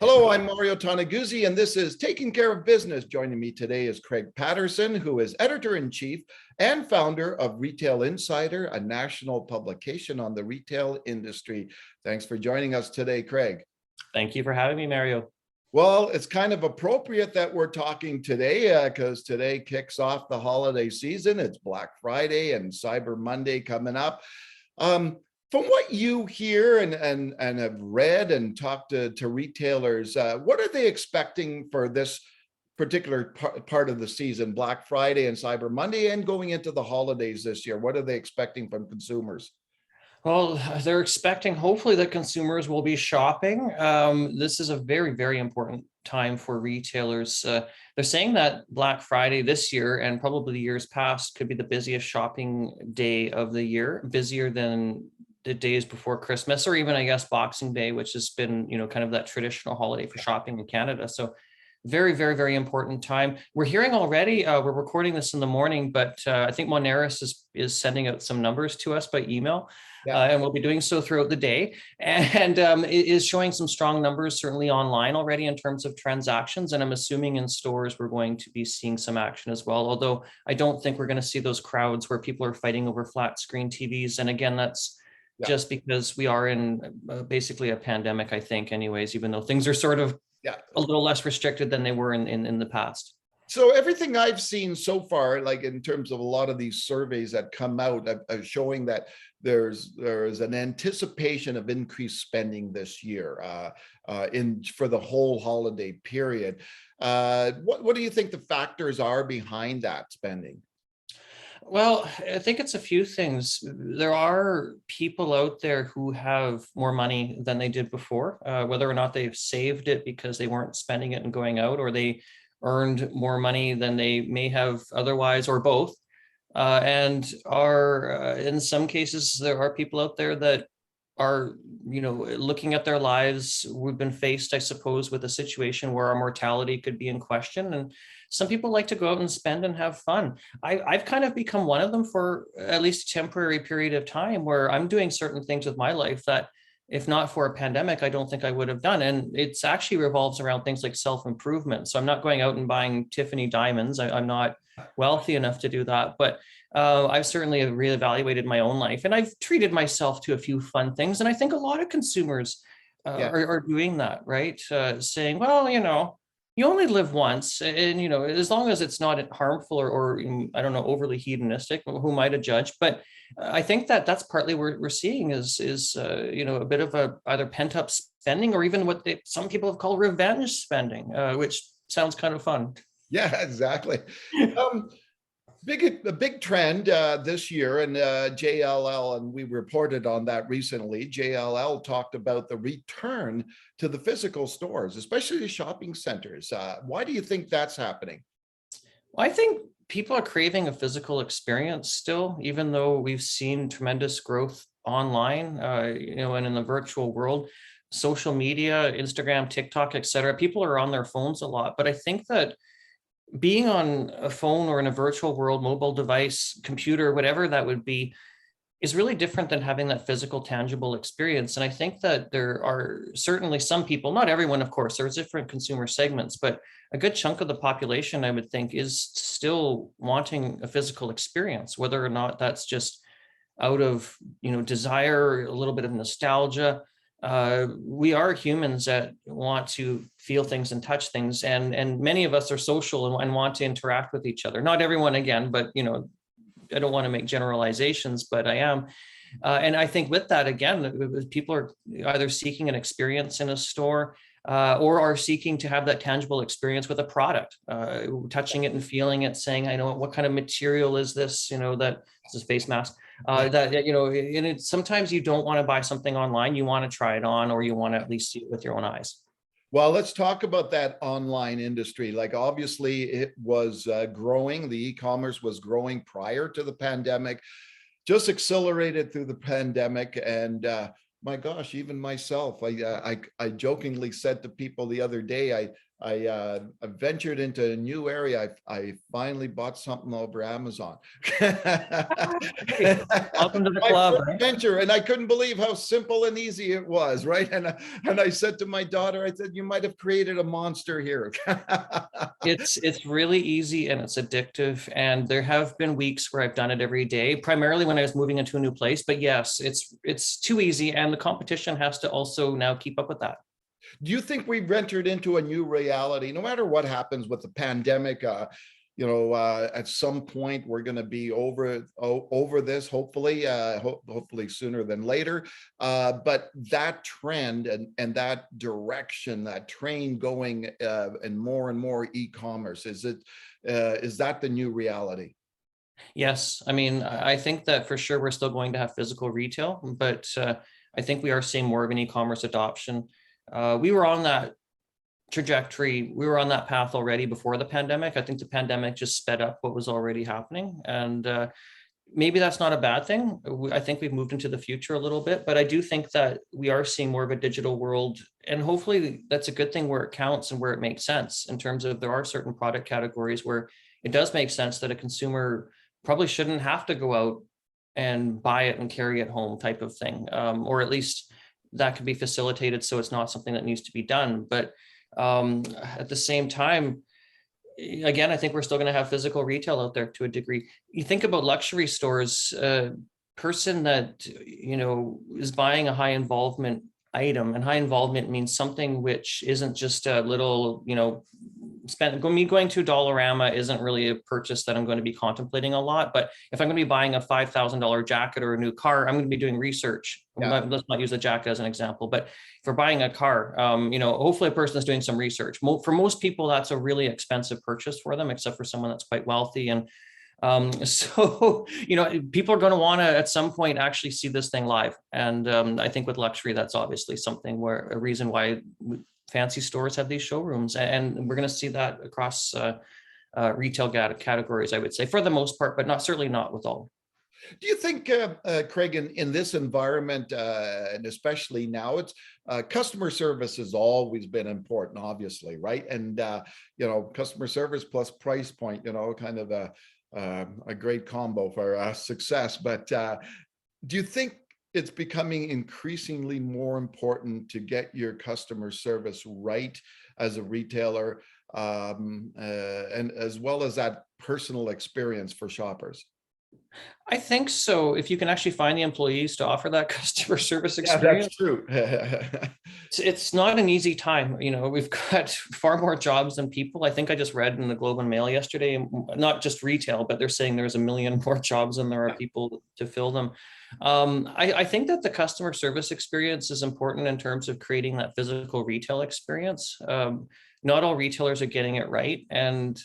Hello, I'm Mario Toneguzzi, and this is Taking Care of Business. Joining me today is Craig Patterson, who is editor-in-chief and founder of Retail Insider, a national publication on the retail industry. Thanks for joining us today, Craig. Thank you for having me, Mario. Well, it's kind of appropriate that we're talking today because today kicks off the holiday season. It's Black Friday and Cyber Monday coming up. From what you hear and have read and talked to retailers, what are they expecting for this particular part of the season, Black Friday and Cyber Monday, and going into the holidays this year? What are they expecting from consumers? Well, they're expecting hopefully that consumers will be shopping. This is a very, very important time for retailers. They're saying that Black Friday this year and probably the years past could be the busiest shopping day of the year, busier than the days before Christmas, or even I guess Boxing Day, which has been, kind of that traditional holiday for shopping in Canada. So very, very, very important time. We're hearing already, we're recording this in the morning, but I think Moneris is sending out some numbers to us by email. Yeah. And we'll be doing so throughout the day. And it is showing some strong numbers, certainly online already in terms of transactions. And I'm assuming in stores, we're going to be seeing some action as well. Although I don't think we're going to see those crowds where people are fighting over flat screen TVs. And again, that's just because we are in basically a pandemic, I think, anyways, even though things are sort of a little less restricted than they were in the past. So everything I've seen so far, like in terms of a lot of these surveys that come out, showing that there's an anticipation of increased spending this year for the whole holiday period. What do you think the factors are behind that spending? Well, I think it's a few things. There are people out there who have more money than they did before, whether or not they've saved it because they weren't spending it and going out, or they earned more money than they may have otherwise, or both. And are in some cases, there are people out there that are, looking at their lives. We've been faced, I suppose, with a situation where our mortality could be in question. And some people like to go out and spend and have fun. I've kind of become one of them for at least a temporary period of time where I'm doing certain things with my life that if not for a pandemic, I don't think I would have done. And it's actually revolves around things like self-improvement. So I'm not going out and buying Tiffany diamonds. I'm not wealthy enough to do that, but I've certainly reevaluated my own life and I've treated myself to a few fun things. And I think a lot of consumers are doing that, right? Saying, well, you only live once, and as long as it's not harmful or I don't know, overly hedonistic, who might have judged. But I think that's partly what we're seeing is a bit of either pent up spending or even what some people have called revenge spending, which sounds kind of fun. Yeah, exactly. A big trend this year, and JLL, and we reported on that recently. JLL talked about the return to the physical stores, especially the shopping centers. Why do you think that's happening? Well, I think people are craving a physical experience still, even though we've seen tremendous growth online, and in the virtual world, social media, Instagram, TikTok, etc. People are on their phones a lot, but I think that being on a phone or in a virtual world, mobile device, computer, whatever that would be, is really different than having that physical, tangible experience. And I think that there are certainly some people, not everyone, of course, there's different consumer segments, but a good chunk of the population, I would think, is still wanting a physical experience, whether or not that's just out of, desire, a little bit of nostalgia. We are humans that want to feel things and touch things, and many of us are social and want to interact with each other. Not everyone, again, but I don't want to make generalizations, but I am. And I think with that, again, people are either seeking an experience in a store or are seeking to have that tangible experience with a product, touching it and feeling it, saying, I know what kind of material is this, that it's a face mask. And sometimes you don't want to buy something online, you want to try it on, or you want to at least see it with your own eyes. Well, let's talk about that online industry. Like, obviously it was growing. The e-commerce was growing prior to the pandemic, just accelerated through the pandemic. And my gosh, even myself, I jokingly said to people the other day, I ventured into a new area. I finally bought something over Amazon. Welcome to the My club. first venture, and I couldn't believe how simple and easy it was, right? And I said to my daughter, I said, "You might have created a monster here." It's really easy and it's addictive. And there have been weeks where I've done it every day, primarily when I was moving into a new place. But yes, it's too easy, and the competition has to also now keep up with that. Do you think we've entered into a new reality, no matter what happens with the pandemic? At some point we're going to be over this, hopefully, hopefully sooner than later. But that trend and that direction, that train going and more e-commerce, is that the new reality? Yes, I mean, I think that for sure we're still going to have physical retail, but I think we are seeing more of an e-commerce adoption. We were on that trajectory. We were on that path already before the pandemic. I think the pandemic just sped up what was already happening. And maybe that's not a bad thing. I think we've moved into the future a little bit, but I do think that we are seeing more of a digital world. And hopefully that's a good thing where it counts and where it makes sense, in terms of there are certain product categories where it does make sense that a consumer probably shouldn't have to go out and buy it and carry it home, type of thing. Or at least that could be facilitated so it's not something that needs to be done. But at the same time, again, I think we're still going to have physical retail out there to a degree. You think about luxury stores, person that, is buying a high involvement item, and high involvement means something which isn't just a little, me going to Dollarama isn't really a purchase that I'm going to be contemplating a lot. But if I'm going to be buying a $5,000 jacket or a new car, I'm going to be doing research. Yeah. Let's not use the jacket as an example, but if we're buying a car, hopefully a person is doing some research. For most people, that's a really expensive purchase for them, except for someone that's quite wealthy. And so, people are going to want to at some point actually see this thing live. And I think with luxury, that's obviously something where a reason why fancy stores have these showrooms, and we're going to see that across retail categories, I would say, for the most part, but certainly not with all. Do you think, Craig, in this environment, and especially now, it's customer service has always been important, obviously, right? And customer service plus price point, kind of a great combo for success. But do you think it's becoming increasingly more important to get your customer service right as a retailer, and as well as that personal experience for shoppers? I think so. If you can actually find the employees to offer that customer service experience. Yeah, that's true. It's not an easy time. We've got far more jobs than people. I think I just read in the Globe and Mail yesterday, not just retail, but they're saying there's 1 million more jobs than there are people to fill them. I think that the customer service experience is important in terms of creating that physical retail experience. Not all retailers are getting it right. And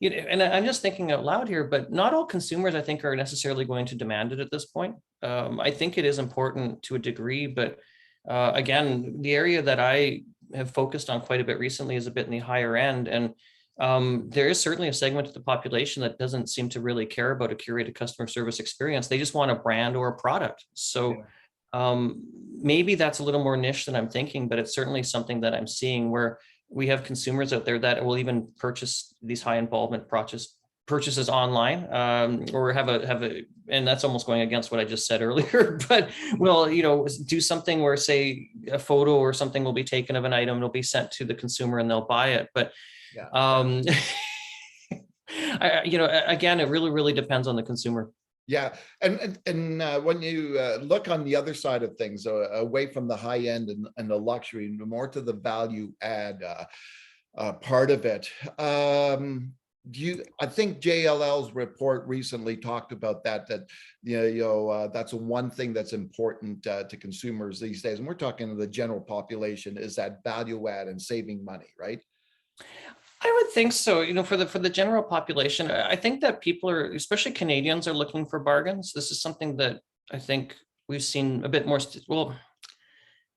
I'm just thinking out loud here, but not all consumers, I think, are necessarily going to demand it at this point. I think it is important to a degree, but again, the area that I have focused on quite a bit recently is a bit in the higher end. And there is certainly a segment of the population that doesn't seem to really care about a curated customer service experience. They just want a brand or a product. So maybe that's a little more niche than I'm thinking, but it's certainly something that I'm seeing where we have consumers out there that will even purchase these high involvement purchases online, or have a, and that's almost going against what I just said earlier, but we'll, do something where, say, a photo or something will be taken of an item, it'll be sent to the consumer and they'll buy it. But again, it really depends on the consumer. Yeah, and when you look on the other side of things, away from the high end and the luxury, more to the value add part of it, I think JLL's report recently talked about that that's one thing that's important to consumers these days, and we're talking to the general population, is that value add and saving money, right? I would think so. For the general population, I think that people are, especially Canadians, are looking for bargains. This is something that I think we've seen a bit more. Well,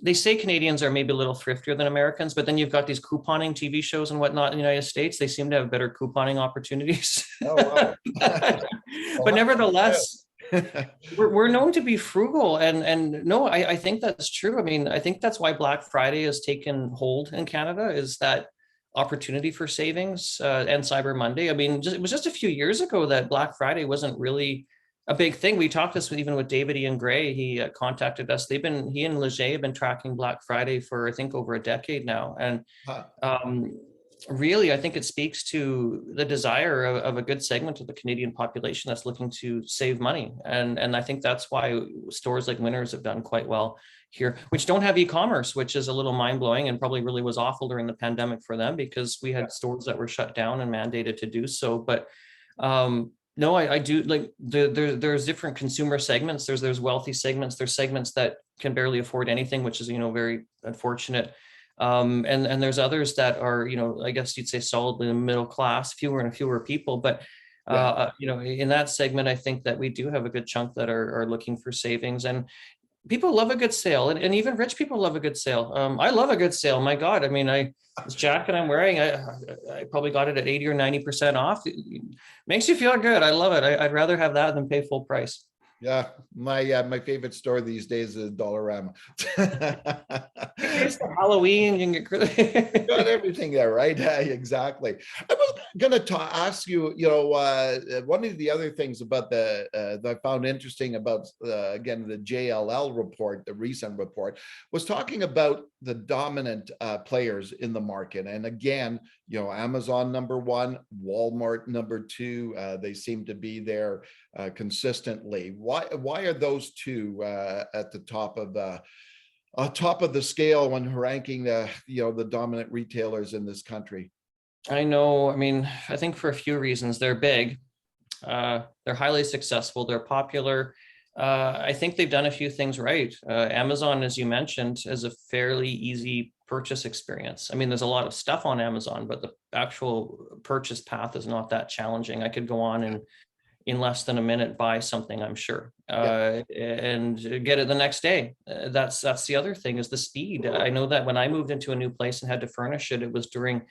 they say Canadians are maybe a little thriftier than Americans, but then you've got these couponing TV shows and whatnot in the United States. They seem to have better couponing opportunities. Oh, wow. But nevertheless, we're known to be frugal, and no, I think that's true. I mean, I think that's why Black Friday has taken hold in Canada, is that opportunity for savings, and Cyber Monday. I mean, it was just a few years ago that Black Friday wasn't really a big thing. We talked this even with David Ian Gray. He contacted us. He and Leger have been tracking Black Friday for, I think, over a decade now. And really, I think it speaks to the desire of a good segment of the Canadian population that's looking to save money. And I think that's why stores like Winners have done quite well here, which don't have e-commerce, which is a little mind-blowing and probably really was awful during the pandemic for them, because we had stores that were shut down and mandated to do so. But no, I do like there's different consumer segments. There's wealthy segments. There's segments that can barely afford anything, which is, very unfortunate. And there's others that are, I guess you'd say solidly middle class, fewer and fewer people. But in that segment, I think that we do have a good chunk that are looking for savings, and people love a good sale, and even rich people love a good sale. I love a good sale. My God, I mean, this jacket I'm wearing, I probably got it at 80 or 90% off. It makes you feel good. I love it. I'd rather have that than pay full price. Yeah, my favorite store these days is Dollarama. It's Halloween, you can get Got everything there, right? Exactly. I was going to ask you, one of the other things about that I found interesting about, again, the JLL report, the recent report, was talking about the dominant players in the market. And again, Amazon #1, Walmart #2, they seem to be there consistently. Why are those two at the top of the scale when ranking the dominant retailers in this country? I know. I mean, I think for a few reasons. They're big, they're highly successful, they're popular. I think they've done a few things right. Amazon, as you mentioned, is a fairly easy purchase experience. I mean, there's a lot of stuff on Amazon, but the actual purchase path is not that challenging. I could go on and in less than a minute buy something, I'm sure, and get it the next day. That's the other thing, is the speed. I know that when I moved into a new place and had to furnish it, it was during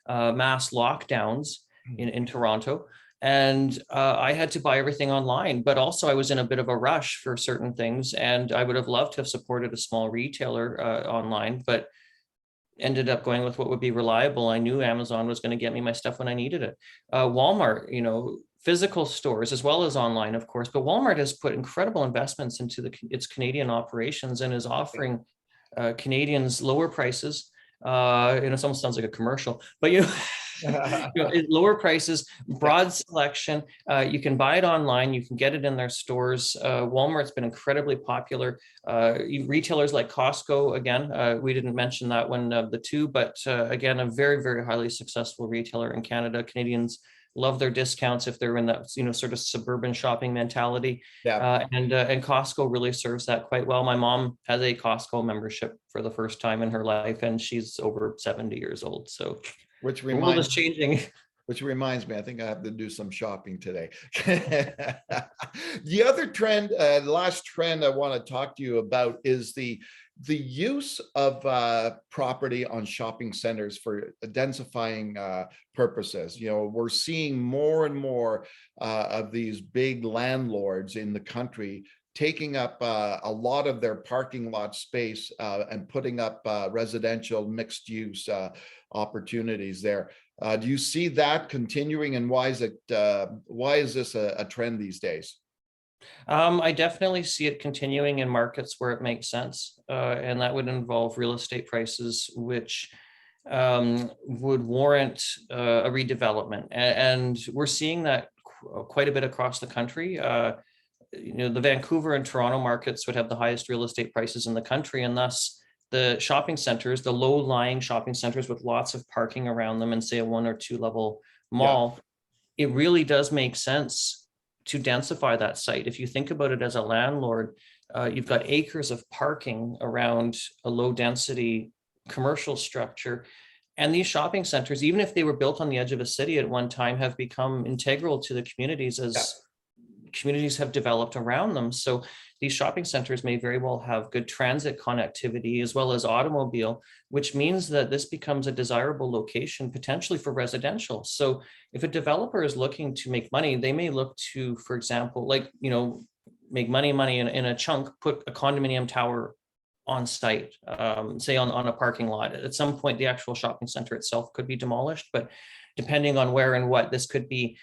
mass lockdowns in Toronto. And I had to buy everything online, but also I was in a bit of a rush for certain things, and I would have loved to have supported a small retailer online, but ended up going with what would be reliable. I knew Amazon was going to get me my stuff when I needed it. Walmart, physical stores as well as online, of course, but Walmart has put incredible investments into its Canadian operations and is offering Canadians lower prices. It almost sounds like a commercial, but lower prices, broad selection. You can buy it online. You can get it in their stores. Walmart's been incredibly popular. Retailers like Costco, again, we didn't mention that one of the two, but again, a very, very highly successful retailer in Canada. Canadians love their discounts if they're in that sort of suburban shopping mentality. And Costco really serves that quite well. My mom has a Costco membership for the first time in her life, and she's over 70 years old. So which the world is changing. Which reminds me, I think I have to do some shopping today. The other trend, last trend I want to talk to you about is the use of property on shopping centers for densifying purposes. We're seeing more and more of these big landlords in the country taking up a lot of their parking lot space and putting up residential mixed use opportunities there. Do you see that continuing, and why is this a trend these days? I definitely see it continuing in markets where it makes sense, and that would involve real estate prices which would warrant a redevelopment, and we're seeing that quite a bit across the country. The Vancouver and Toronto markets would have the highest real estate prices in the country, and thus the shopping centers, the low-lying shopping centers with lots of parking around them and say a 1 or 2 level mall, it really does make sense to densify that site. If you think about it as a landlord, you've got acres of parking around a low density commercial structure. And these shopping centers, even if they were built on the edge of a city at one time, have become integral to the communities as communities have developed around them. So these shopping centers may very well have good transit connectivity as well as automobile, which means that this becomes a desirable location potentially for residential. So if a developer is looking to make money, they may look to, for example, make money in a chunk, put a condominium tower on site, say on a parking lot. At some point, the actual shopping center itself could be demolished, but depending on where and what, this could be,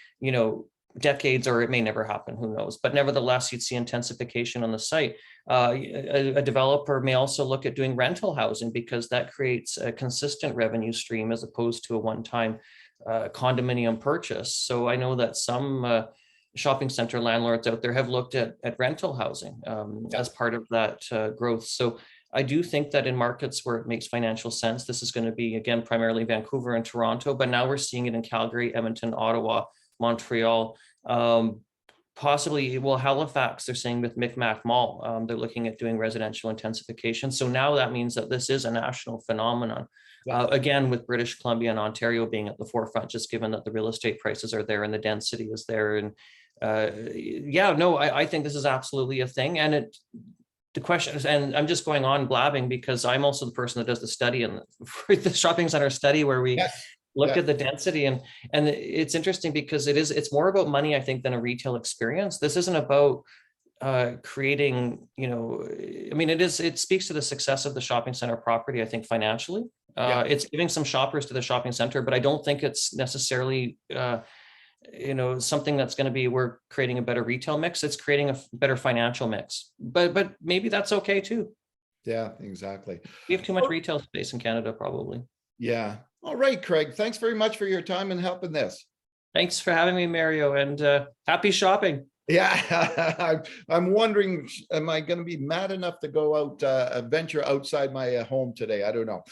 decades, or it may never happen, who knows? But nevertheless, you'd see intensification on the site. A developer may also look at doing rental housing, because that creates a consistent revenue stream as opposed to a one-time condominium purchase. So I know that some shopping center landlords out there have looked at rental housing as part of that growth. So I do think that in markets where it makes financial sense, this is going to be, again, primarily Vancouver and Toronto, but now we're seeing it in Calgary, Edmonton, Ottawa, Montreal, possibly, well, Halifax, they're saying with Micmac Mall, they're looking at doing residential intensification. So now that means that this is a national phenomenon. Again, with British Columbia and Ontario being at the forefront, just given that the real estate prices are there and the density is there. And I think this is absolutely a thing. And the question is, and I'm just going on blabbing because I'm also the person that does the study and the shopping center study where we look at the density, and it's interesting because it's more about money, I think, than a retail experience. This isn't about creating, it speaks to the success of the shopping center property, I think, financially. It's giving some shoppers to the shopping center, but I don't think it's necessarily something that's going to be, we're creating a better retail mix. It's creating a better financial mix, but maybe that's okay too. Yeah, exactly. We have too much retail space in Canada, probably. Yeah. All right, Craig, thanks very much for your time and helping this. Thanks for having me, Mario, and happy shopping. Yeah, I'm wondering, am I going to be mad enough to go out, venture outside my home today? I don't know.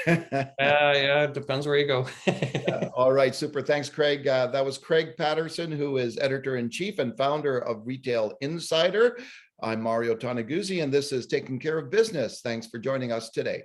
Yeah, it depends where you go. All right, super. Thanks, Craig. That was Craig Patterson, who is editor-in-chief and founder of Retail Insider. I'm Mario Toneguzzi, and this is Taking Care of Business. Thanks for joining us today.